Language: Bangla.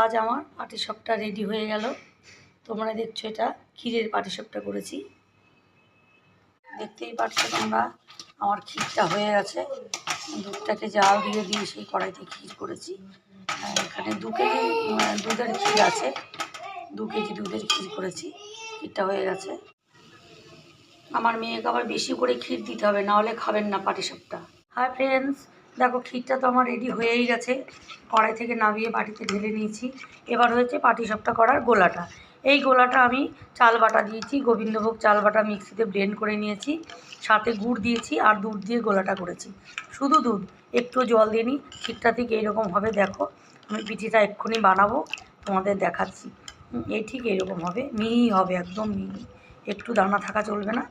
আজ আমার পাটিসাপটা রেডি হয়ে গেল। তোমরা দেখছো এটা ক্ষীরের পাটিসাপটা করেছি। দেখতেই পাচ্ছ তোমরা আমার ক্ষীরটা হয়ে গেছে। দুধটাকে জাল দিয়ে সেই কড়াইতে ক্ষীর করেছি। এখানে 2 কেজি দুধের ক্ষীর আছে, 2 কেজি দুধের ক্ষীর করেছি। ক্ষীরটা হয়ে গেছে। আমার মেয়েকে আবার বেশি করে ক্ষীর দিতে হবে, নাহলে খাবেন না পাটিসাপটা। হাই ফ্রেন্ডস, দেখো ক্ষীরটা তো আমার রেডি হয়েই গেছে। কড়াই থেকে নামিয়ে বাটিতে ঢেলে নিয়েছি। এবার হয়েছে পাটিসাপটা করার গোলাটা। এই গোলাটা আমি চাল বাটা দিয়েছি, গোবিন্দভোগ চাল বাটা মিক্সিতে ব্লেন্ড করে নিয়েছি, সাথে গুড় দিয়েছি আর দুধ দিয়ে গোলাটা করেছি। শুধু দুধ, একটু জল দিয়ে নিই। ক্ষীরটা ঠিক এইরকম হবে। দেখো আমি পিঠেটা এক্ষুনি বানাবো, তোমাদের দেখাচ্ছি। এই ঠিক এইরকম হবে, মিহি হবে, একদম মিহি, একটু দানা থাকা চলবে না।